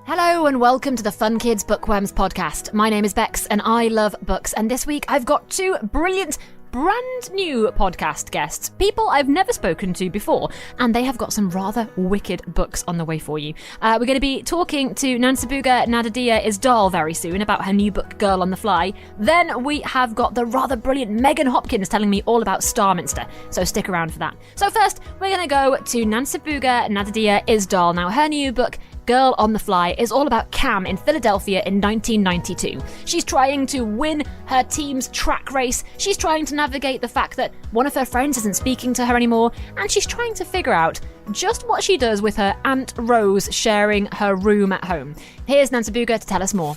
Hello and welcome to the Fun Kids Bookworms podcast. My name is Bex and I love books, and this week I've got two brilliant brand new podcast guests, people I've never spoken to before, and they have got some rather wicked books on the way for you. We're going to be talking to Nansubuga Nagadya-Isdahl very soon about her new book Girl on the Fly. Then we have got the rather brilliant Megan Hopkins telling me all about Starminster, so stick around for that. So first, we're going to go to Nansubuga Nagadya-Isdahl. Now, her new book Girl on the Fly is all about Cam in Philadelphia in 1992. She's trying to win her team's track race, she's trying to navigate the fact that one of her friends isn't speaking to her anymore, and she's trying to figure out just what she does with her Aunt Rose sharing her room at home. Here's Nansubuga to tell us more.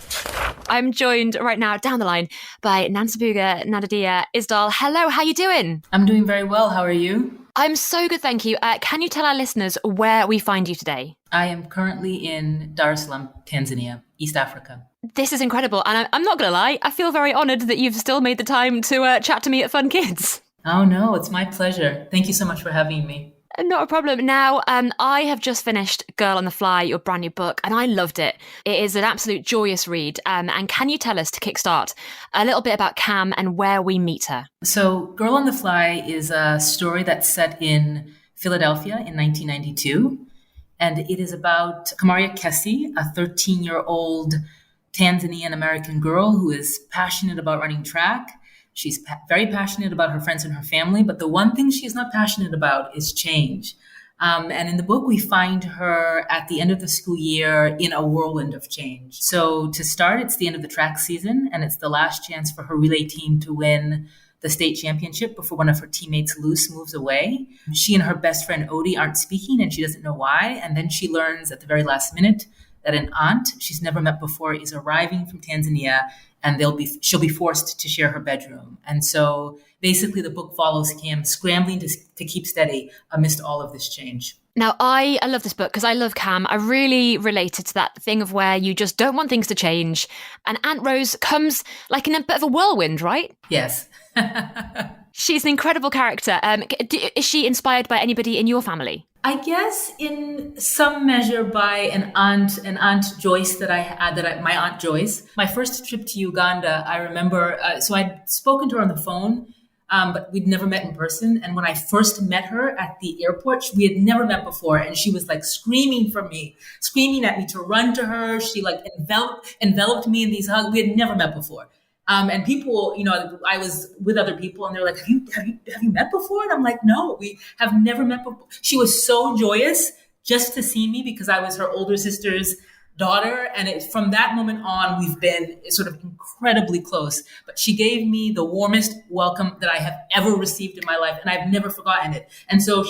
I'm joined right now down the line by Nansubuga Nagadya-Isdahl. Hello, how you doing? I'm doing very well. How are you? I'm so good, thank you. Can you tell our listeners where we find you today? I am currently in Dar es Salaam, Tanzania, East Africa. This is incredible, and I'm not going to lie, I feel very honoured that you've still made the time to chat to me at Fun Kids. Oh no, it's my pleasure. Thank you so much for having me. Not a problem. Now, I have just finished Girl on the Fly, your brand new book, and I loved it. It is an absolute joyous read. And can you tell us, to kickstart, a little bit about Cam and where we meet her? So Girl on the Fly is a story that's set in Philadelphia in 1992. And it is about Kamaria, a 13-year-old Tanzanian American girl who is passionate about running track. She's very passionate about her friends and her family, but the one thing she's not passionate about is change. And in the book, we find her at the end of the school year in a whirlwind of change. So to start, it's the end of the track season, and it's the last chance for her relay team to win the state championship before one of her teammates, Luce, moves away. She and her best friend, Odie, aren't speaking, and she doesn't know why. And then she learns at the very last minute that an aunt she's never met before is arriving from Tanzania, and she'll be forced to share her bedroom. And so basically the book follows Cam scrambling to keep steady amidst all of this change. Now, I love this book because I love Cam. I really related to that thing of where you just don't want things to change. And Aunt Rose comes like in a bit of a whirlwind, right? Yes. She's an incredible character. Is she inspired by anybody in your family? I guess in some measure by an aunt Joyce my Aunt Joyce. My first trip to Uganda, I remember, so I'd spoken to her on the phone, but we'd never met in person. And when I first met her at the airport, we had never met before. And she was like screaming at me to run to her. She like enveloped me in these hugs. We had never met before. And people, I was with other people and they're like, have you met before? And I'm like, no, we have never met before. She was so joyous just to see me because I was her older sister's daughter. And from that moment on, we've been sort of incredibly close. But she gave me the warmest welcome that I have ever received in my life. And I've never forgotten it. And so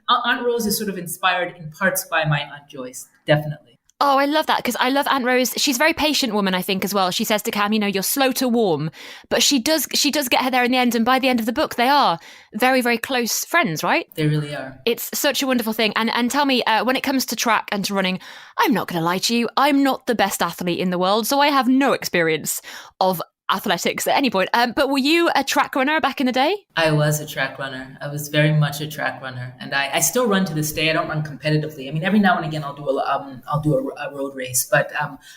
Aunt Rose is sort of inspired in parts by my Aunt Joyce, definitely. Oh, I love that because I love Aunt Rose. She's a very patient woman, I think, as well. She says to Cam, you're slow to warm, but she does get her there in the end. And by the end of the book, they are very, very close friends, right? They really are. It's such a wonderful thing. And tell me, when it comes to track and to running, I'm not going to lie to you. I'm not the best athlete in the world, so I have no experience of athletics at any point. But were you a track runner back in the day? I was a track runner. I was very much a track runner, and I still run to this day. I don't run competitively. I mean, every now and again I'll do a road race, but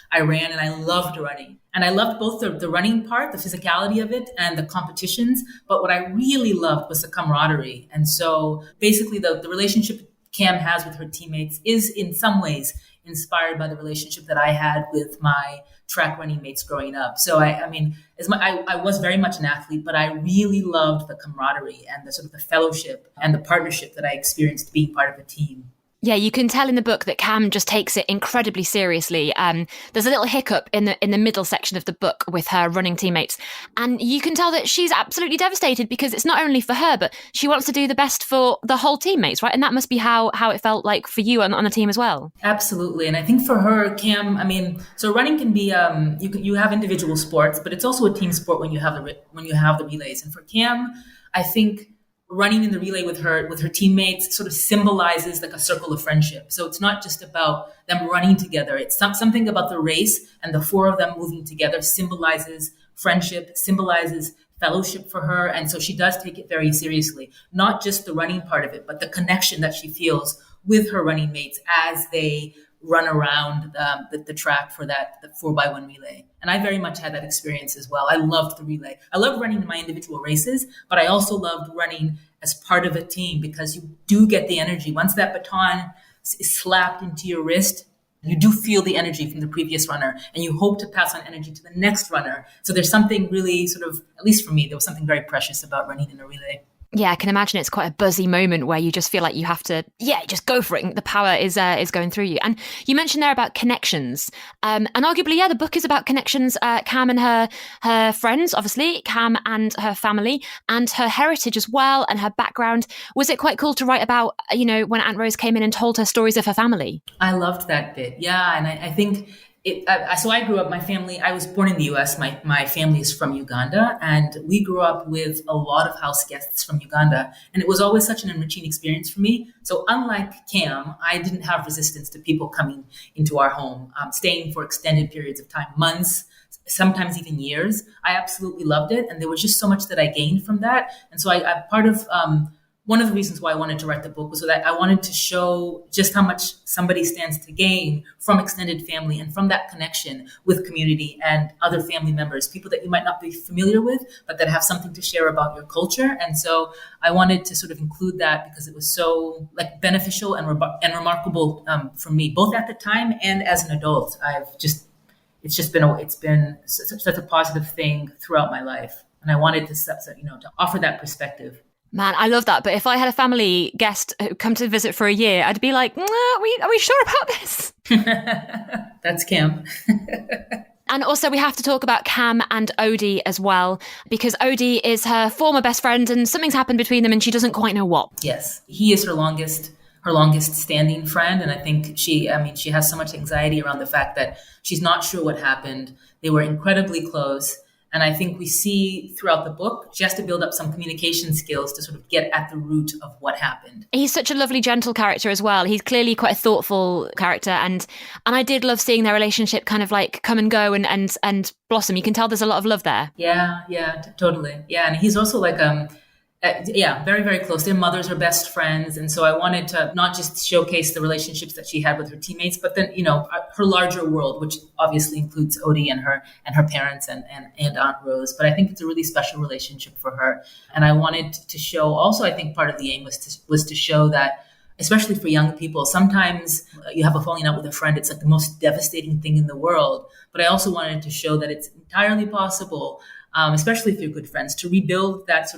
I ran and I loved running, and I loved both the running part, the physicality of it, and the competitions. But what I really loved was the camaraderie, and so basically the relationship Cam has with her teammates is in some ways inspired by the relationship that I had with my track running mates growing up. So I was very much an athlete, but I really loved the camaraderie and the sort of the fellowship and the partnership that I experienced being part of a team. Yeah, you can tell in the book that Cam just takes it incredibly seriously. There's a little hiccup in the middle section of the book with her running teammates. And you can tell that she's absolutely devastated because it's not only for her, but she wants to do the best for the whole teammates, right? And that must be how it felt like for you on the team as well. Absolutely. And I think for her, Cam, so running can be, you have individual sports, but it's also a team sport when you have the relays. And for Cam, I think running in the relay with her teammates sort of symbolizes like a circle of friendship. So it's not just about them running together. It's something about the race and the four of them moving together symbolizes friendship, symbolizes fellowship for her. And so she does take it very seriously, not just the running part of it, but the connection that she feels with her running mates as they run around the track for the 4x1 relay. And I very much had that experience as well. I loved the relay. I loved running my individual races, but I also loved running as part of a team because you do get the energy. Once that baton is slapped into your wrist, you do feel the energy from the previous runner, and you hope to pass on energy to the next runner. So there's something really sort of, at least for me, there was something very precious about running in a relay. Yeah, I can imagine it's quite a buzzy moment where you just feel like you have to, just go for it. The power is going through you. And you mentioned there about connections. And arguably, the book is about connections. Cam and her friends, obviously, Cam and her family, and her heritage as well, and her background. Was it quite cool to write about, when Aunt Rose came in and told her stories of her family? I loved that bit. Yeah, and I think... So I grew up, I was born in the US. My family is from Uganda, and we grew up with a lot of house guests from Uganda. And it was always such an enriching experience for me. So unlike Cam, I didn't have resistance to people coming into our home, staying for extended periods of time, months, sometimes even years. I absolutely loved it. And there was just so much that I gained from that. And so one of the reasons why I wanted to write the book was so that I wanted to show just how much somebody stands to gain from extended family and from that connection with community and other family members, people that you might not be familiar with, but that have something to share about your culture. And so I wanted to sort of include that because it was so beneficial and remarkable for me, both at the time and as an adult. It's been such a positive thing throughout my life. And I wanted to offer that perspective. Man, I love that. But if I had a family guest who come to visit for a year, I'd be like, are we sure about this? That's Cam. And also we have to talk about Cam and Odie as well, because Odie is her former best friend and something's happened between them and she doesn't quite know what. Yes, he is her longest standing friend. And I think she has so much anxiety around the fact that she's not sure what happened. They were incredibly close. And I think we see throughout the book, she has to build up some communication skills to sort of get at the root of what happened. He's such a lovely, gentle character as well. He's clearly quite a thoughtful character. And I did love seeing their relationship kind of come and go and blossom. You can tell there's a lot of love there. Yeah, totally. Yeah, and he's also very, very close. Their mothers are best friends. And so I wanted to not just showcase the relationships that she had with her teammates, but then, her larger world, which obviously includes Odie and her parents and Aunt Rose. But I think it's a really special relationship for her. And I wanted to show also, I think part of the aim was to show that, especially for young people, sometimes you have a falling out with a friend. It's like the most devastating thing in the world. But I also wanted to show that it's entirely possible, especially if you're good friends, to rebuild that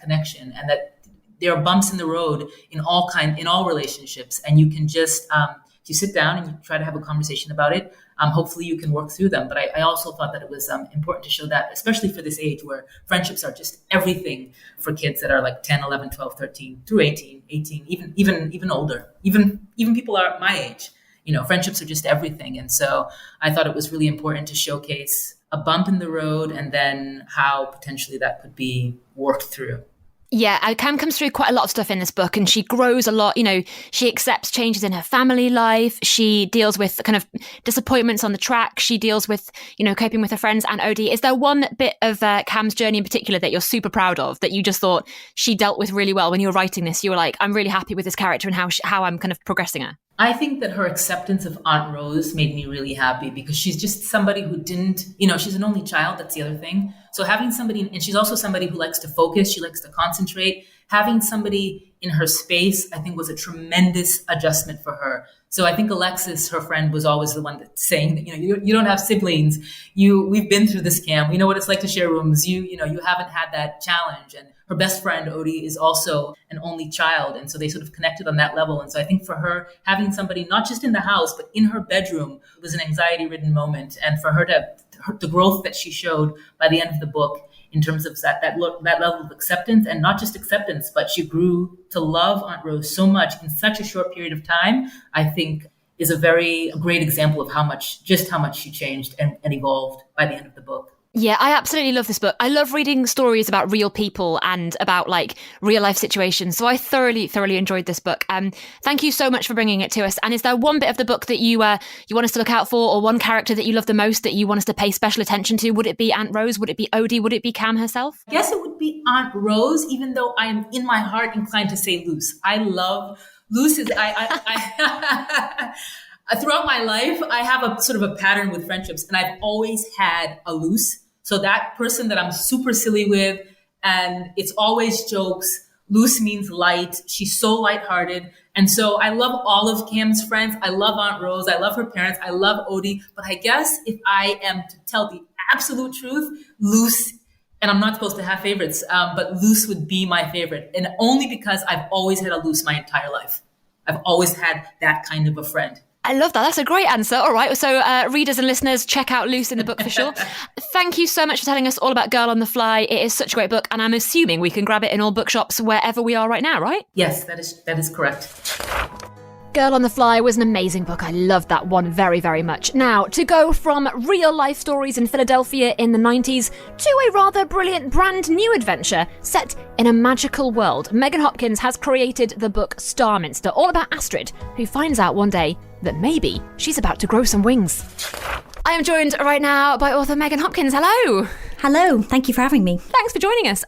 connection, and that there are bumps in the road in all relationships, and you can just if you sit down and you try to have a conversation about it, hopefully you can work through them. But I also thought that it was important to show that, especially for this age where friendships are just everything for kids that are like 10, 11, 12, 13 through 18, even older, even people are my age. Friendships are just everything. And so I thought it was really important to showcase a bump in the road and then how potentially that could be worked through. Yeah, Cam comes through quite a lot of stuff in this book, and she grows a lot. She accepts changes in her family life. She deals with kind of disappointments on the track. She deals with, coping with her friends and Odie. Is there one bit of Cam's journey in particular that you're super proud of, that you just thought she dealt with really well when you were writing this? You were like, I'm really happy with this character and how I'm kind of progressing her. I think that her acceptance of Aunt Rose made me really happy, because she's just somebody who didn't, she's an only child. That's the other thing. So having somebody, and she's also somebody who likes to focus. She likes to concentrate. Having somebody in her space, I think, was a tremendous adjustment for her. So I think Alexis, her friend, was always the one that's saying that, you don't have siblings. We've been through this camp. We know what it's like to share rooms. You haven't had that challenge. And her best friend, Odie, is also an only child. And so they sort of connected on that level. And so I think for her, having somebody not just in the house, but in her bedroom was an anxiety-ridden moment. And for her the growth that she showed by the end of the book in terms of that level of acceptance, and not just acceptance, but she grew to love Aunt Rose so much in such a short period of time, I think is a very great example of how much she changed and evolved by the end of the book. Yeah, I absolutely love this book. I love reading stories about real people and about real life situations. So I thoroughly enjoyed this book. Thank you so much for bringing it to us. And is there one bit of the book that you want us to look out for, or one character that you love the most that you want us to pay special attention to? Would it be Aunt Rose? Would it be Odie? Would it be Cam herself? I guess it would be Aunt Rose, even though I am in my heart inclined to say Luce. I love Luce. Throughout my life, I have a sort of a pattern with friendships, and I've always had a loose. So that person that I'm super silly with, and it's always jokes. Loose means light. She's so lighthearted. And so I love all of Cam's friends. I love Aunt Rose. I love her parents. I love Odie. But I guess if I am to tell the absolute truth, Luce, and I'm not supposed to have favorites, but Luce would be my favorite. And only because I've always had a Luce my entire life. I've always had that kind of a friend. I love that. That's a great answer. All right. So readers and listeners, check out Luce in the book for sure. Thank you so much for telling us all about Girl on the Fly. It is such a great book, and I'm assuming we can grab it in all bookshops wherever we are right now, right? Yes, that is correct. Girl on the Fly was an amazing book. I loved that one very, very much. Now, to go from real life stories in Philadelphia in the 90s to a rather brilliant brand new adventure set in a magical world, Megan Hopkins has created the book Starminster, all about Astrid, who finds out one day that maybe she's about to grow some wings. I am joined right now by author Megan Hopkins. Hello. Hello. Thank you for having me. Thanks for joining us.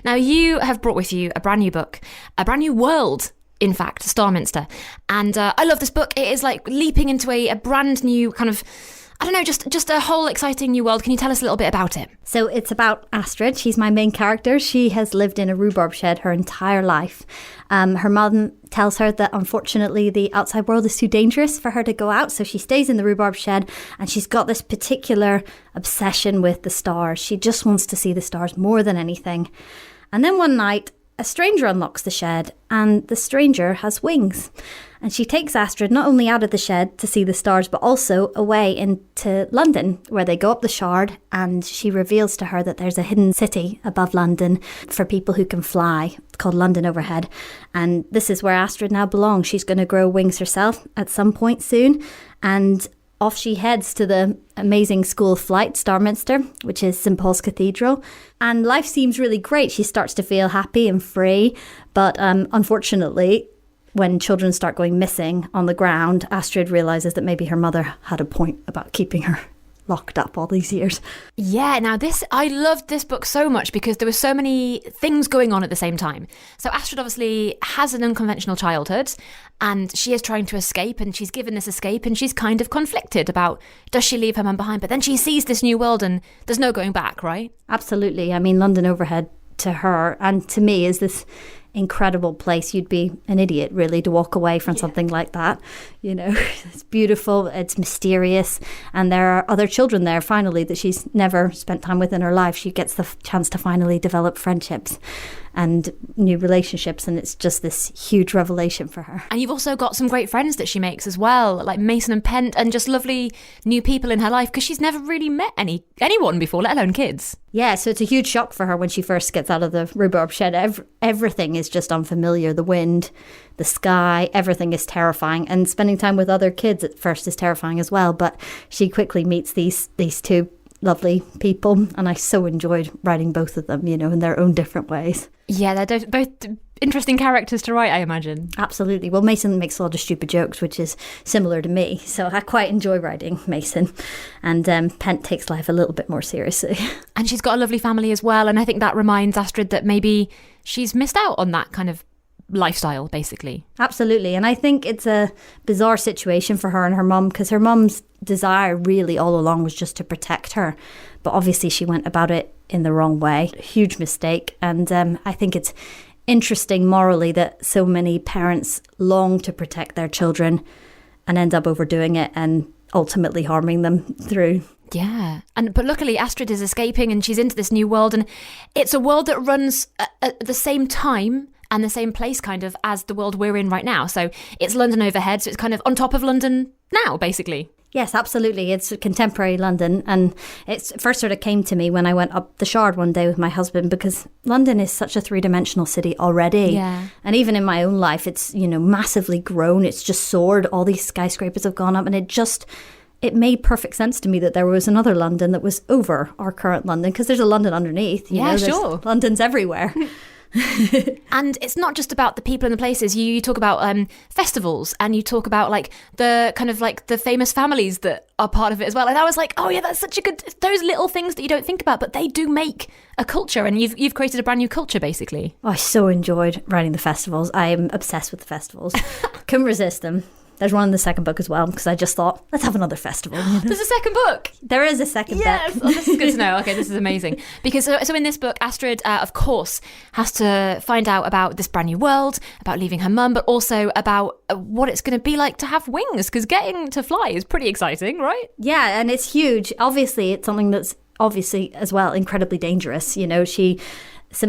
Now, you have brought with you a brand new book, a brand new world, in fact, Starminster. And I love this book. It is like leaping into a brand new kind of, I don't know, just a whole exciting new world. Can you tell us a little bit about it? So it's about Astrid. She's my main character. She has lived in a rhubarb shed her entire life. Her mum tells her that unfortunately the outside world is too dangerous for her to go out. So she stays in the rhubarb shed, and she's got this particular obsession with the stars. She just wants to see the stars more than anything. And then one night, a stranger unlocks the shed, and the stranger has wings. And she takes Astrid not only out of the shed to see the stars, but also away into London, where they go up the Shard, and she reveals to her that there's a hidden city above London for people who can fly, called London Overhead. And this is where Astrid now belongs. She's going to grow wings herself at some point soon, and off she heads to the amazing school of flight, Starminster, which is St. Paul's Cathedral. And life seems really great. She starts to feel happy and free. But unfortunately, when children start going missing on the ground, Astrid realises that maybe her mother had a point about keeping her locked up all these years. Yeah, now I loved this book so much because there were so many things going on at the same time. So Astrid obviously has an unconventional childhood, and she is trying to escape, and she's given this escape, and she's kind of conflicted about, does she leave her mum behind? But then she sees this new world, and there's no going back, right? Absolutely. I mean, London Overhead to her and to me is this incredible place. You'd be an idiot really to walk away from something like that. You know, it's beautiful, it's mysterious, and there are other children there finally that she's never spent time with in her life. She gets the chance to finally develop friendships and new relationships, and it's just this huge revelation for her. And you've also got some great friends that she makes as well, like Mason and Pent, and just lovely new people in her life, because she's never really met anyone before, let alone kids. Yeah, so it's a huge shock for her when she first gets out of the rhubarb shed. Everything is just unfamiliar. The wind, the sky, everything is terrifying. And spending time with other kids at first is terrifying as well. But she quickly meets these two lovely people, and I so enjoyed writing both of them, you know, in their own different ways. Yeah, they're both interesting characters to write, I imagine. Absolutely. Well, Mason makes a lot of stupid jokes, which is similar to me, so I quite enjoy writing Mason. And Pent takes life a little bit more seriously. And she's got a lovely family as well, and I think that reminds Astrid that maybe she's missed out on that kind of lifestyle, basically. Absolutely. And I think it's a bizarre situation for her and her mum, because her mum's desire really all along was just to protect her, but obviously she went about it in the wrong way. A huge mistake. And I think it's interesting morally that so many parents long to protect their children and end up overdoing it and ultimately harming them through. Yeah, but luckily Astrid is escaping and she's into this new world, and it's a world that runs at the same time and the same place kind of as the world we're in right now. So it's London Overhead, so it's kind of on top of London now, basically. Yes, absolutely. It's contemporary London, and it first sort of came to me when I went up the Shard one day with my husband, because London is such a three-dimensional city already. Yeah. And even in my own life, it's, you know, massively grown. It's just soared. All these skyscrapers have gone up, and it made perfect sense to me that there was another London that was over our current London, because there's a London underneath. Yeah, sure. London's everywhere. And it's not just about the people and the places. You talk about festivals, and you talk about like the kind of like the famous families that are part of it as well. And I was like, oh yeah, that's such a good, those little things that you don't think about, but they do make a culture, and you've created a brand new culture basically. Oh, I so enjoyed writing the festivals. I am obsessed with the festivals. Couldn't resist them. There's one in the second book as well, because I just thought, let's have another festival. You know? There's a second book. There is a second book. Yes, oh, this is good to know. Okay, this is amazing. Because so in this book, Astrid, of course, has to find out about this brand new world, about leaving her mum, but also about what it's going to be like to have wings, because getting to fly is pretty exciting, right? Yeah, and it's huge. Obviously, it's something that's obviously as well incredibly dangerous. You know, St.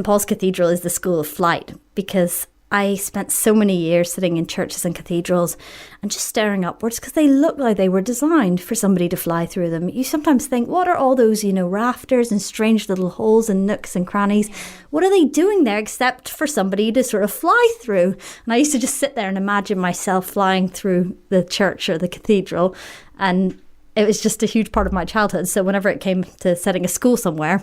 Paul's Cathedral is the school of flight, because I spent so many years sitting in churches and cathedrals and just staring upwards, because they look like they were designed for somebody to fly through them. You sometimes think, what are all those, rafters and strange little holes and nooks and crannies? What are they doing there except for somebody to sort of fly through? And I used to just sit there and imagine myself flying through the church or the cathedral, and it was just a huge part of my childhood. So whenever it came to setting a school somewhere,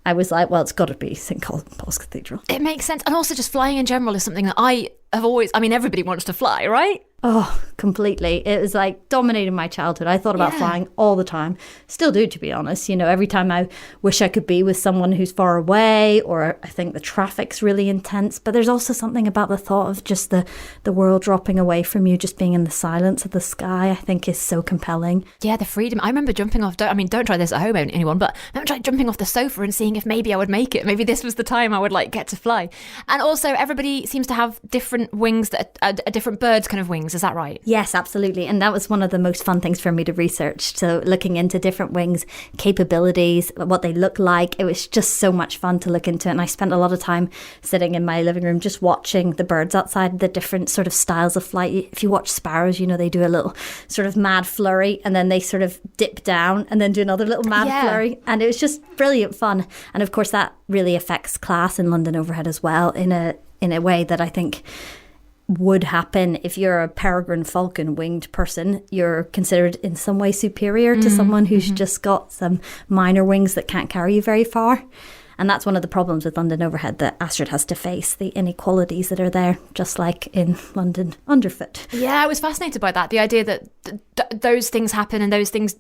I was like, well, it's got to be St. Paul's Cathedral. It makes sense. And also just flying in general is something that I have always, everybody wants to fly, right? Oh, completely. It was like dominating my childhood. I thought about flying all the time. Still do, to be honest. Every time I wish I could be with someone who's far away, or I think the traffic's really intense. But there's also something about the thought of just the world dropping away from you, just being in the silence of the sky, I think is so compelling. Yeah, the freedom. I remember jumping off, don't try this at home, anyone, but I remember jumping off the sofa and seeing if maybe I would make it. Maybe this was the time I would get to fly. And also everybody seems to have different wings that are different birds' kind of wings. Is that right? Yes, absolutely. And that was one of the most fun things for me to research. So looking into different wings, capabilities, what they look like, it was just so much fun to look into. And I spent a lot of time sitting in my living room just watching the birds outside, the different sort of styles of flight. If you watch sparrows, they do a little sort of mad flurry, and then they sort of dip down and then do another little mad flurry. And it was just brilliant fun. And of course, that really affects class in London Overhead as well, in a way that I think would happen if you're a peregrine falcon winged person. You're considered in some way superior to someone who's just got some minor wings that can't carry you very far. And that's one of the problems with London Overhead that Astrid has to face, the inequalities that are there, just like in London Underfoot. Yeah, I was fascinated by that. The idea that those things happen and those things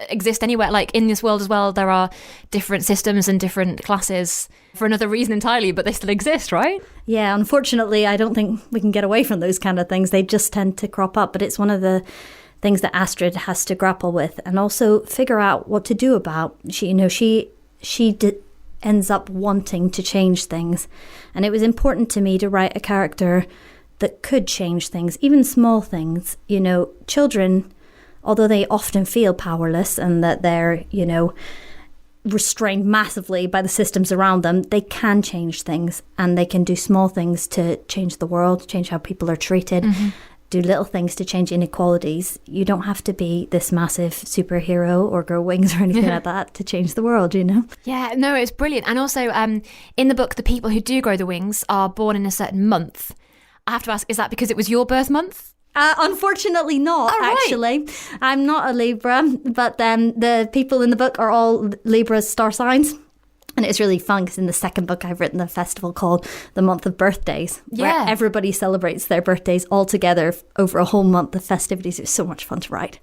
exist anywhere. Like in this world as well, there are different systems and different classes for another reason entirely, but they still exist, right? Yeah, unfortunately, I don't think we can get away from those kind of things. They just tend to crop up. But it's one of the things that Astrid has to grapple with and also figure out what to do about. She ends up wanting to change things. And it was important to me to write a character that could change things, even small things. Children, although they often feel powerless and that they're, restrained massively by the systems around them, they can change things, and they can do small things to change the world, change how people are treated, do little things to change inequalities. You don't have to be this massive superhero or grow wings or anything like that to change the world, Yeah, no, it's brilliant. And also in the book, the people who do grow the wings are born in a certain month. I have to ask, is that because it was your birth month? Unfortunately not, actually. I'm not a Libra, but then the people in the book are all Libra's star signs. And it's really fun because in the second book, I've written a festival called The Month of Birthdays, where everybody celebrates their birthdays all together over a whole month of festivities. It's so much fun to write.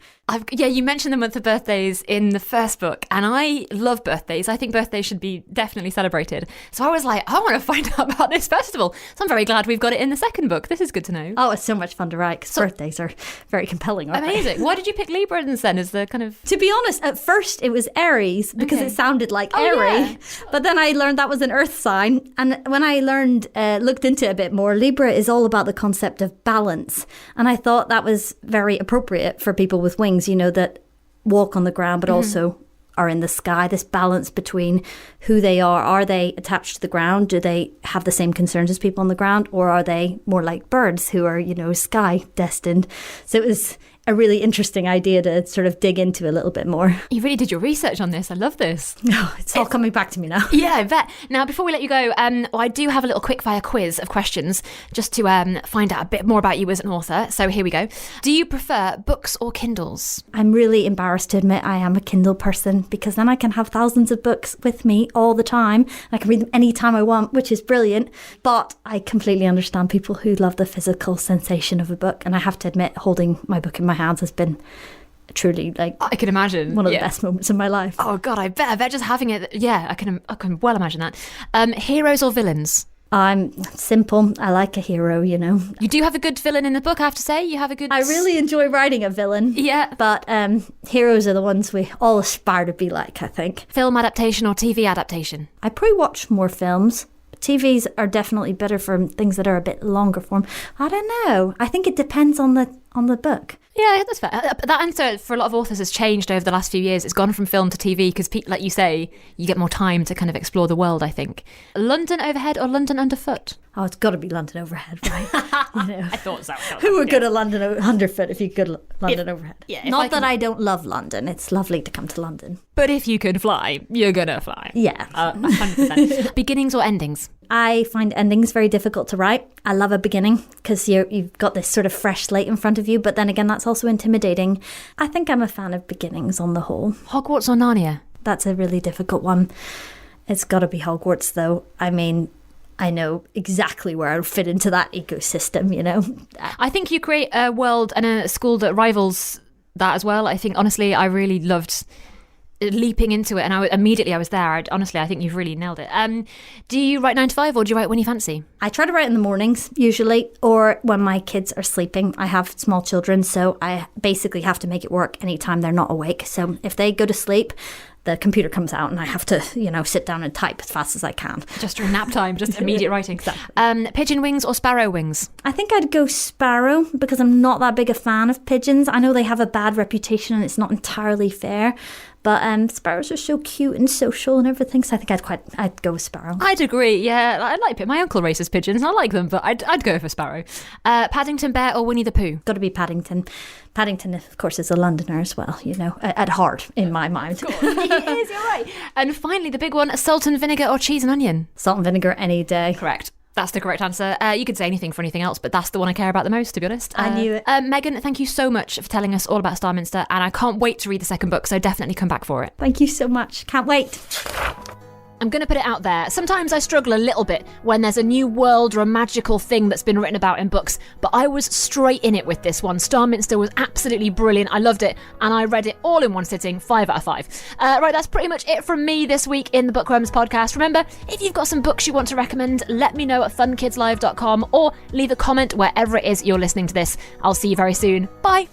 You mentioned the month of birthdays in the first book, and I love birthdays. I think birthdays should be definitely celebrated. So I was like, I want to find out about this festival. So I'm very glad we've got it in the second book. This is good to know. Oh, it's so much fun to write because birthdays are very compelling, aren't amazing. Why did you pick Libra then as the kind of... To be honest, at first it was Aries because it sounded like airy. Yeah. But then I learned that was an earth sign. And when I looked into it a bit more, Libra is all about the concept of balance. And I thought that was very appropriate for people with wings, that walk on the ground, but also are in the sky. This balance between who they are. Are they attached to the ground? Do they have the same concerns as people on the ground? Or are they more like birds who are, sky destined? So it was a really interesting idea to sort of dig into a little bit more. You really did your research on this. I love this. Oh, it's all coming back to me now. Yeah, I bet. Now, before we let you go, I do have a little quickfire quiz of questions just to find out a bit more about you as an author. So here we go. Do you prefer books or Kindles? I'm really embarrassed to admit I am a Kindle person because then I can have thousands of books with me all the time. I can read them anytime I want, which is brilliant. But I completely understand people who love the physical sensation of a book. And I have to admit, holding my book in my hands has been truly I can imagine one of the best moments of my life. Oh god, I bet just having it, I can well imagine that. Heroes or villains? I'm simple. I like a hero, you know. You do have a good villain in the book, I have to say. You have a good... I really enjoy writing a villain. Yeah. But heroes are the ones we all aspire to be like, I think. Film adaptation or TV adaptation? I pre-watch more films. TVs are definitely better for things that are a bit longer form. I don't know. I think it depends on the book. Yeah, that's fair. That answer for a lot of authors has changed over the last few years. It's gone from film to TV because, like you say, you get more time to kind of explore the world, I think. London Overhead or London Underfoot? Oh, it's got to be London Overhead, right? You know. I thought so. Who would go to London Underfoot if you could London Overhead? Yeah, Not that I don't love London. It's lovely to come to London. But if you can fly, you're going to fly. Yeah. 100%. Beginnings or endings? I find endings very difficult to write. I love a beginning because you've got this sort of fresh slate in front of you, but then again, that's also intimidating. I think I'm a fan of beginnings on the whole. Hogwarts or Narnia? That's a really difficult one. It's got to be Hogwarts, though. I mean, I know exactly where I fit into that ecosystem, you know. I think you create a world and a school that rivals that as well. I think, honestly, I really loved leaping into it, and I was there. I think you've really nailed it. Do you write 9 to 5 or do you write when you fancy? I try to write in the mornings usually, or when my kids are sleeping. I have small children, so I basically have to make it work anytime they're not awake. So if they go to sleep, the computer comes out and I have to, sit down and type as fast as I can. Just during nap time, just immediate writing. Exactly. Pigeon wings or sparrow wings? I think I'd go sparrow because I'm not that big a fan of pigeons. I know they have a bad reputation and it's not entirely fair, but sparrows are so cute and social and everything, so I think I'd go with sparrow. I'd agree, yeah. I like it. My uncle races pigeons and I like them, but I'd go for sparrow. Paddington Bear or Winnie the Pooh? Got to be Paddington. Paddington, of course, is a Londoner as well, at heart, in my mind. Of course, he is, you're right. And finally, the big one, salt and vinegar or cheese and onion? Salt and vinegar any day. Correct. That's the correct answer. You could say anything for anything else, but that's the one I care about the most, to be honest. I knew it. Megan, thank you so much for telling us all about Starminster, and I can't wait to read the second book, so definitely come back for it. Thank you so much. Can't wait. I'm going to put it out there. Sometimes I struggle a little bit when there's a new world or a magical thing that's been written about in books, but I was straight in it with this one. Starminster was absolutely brilliant. I loved it, and I read it all in one sitting, 5 out of 5. Right, that's pretty much it from me this week in the Bookworms podcast. Remember, if you've got some books you want to recommend, let me know at funkidslive.com or leave a comment wherever it is you're listening to this. I'll see you very soon. Bye.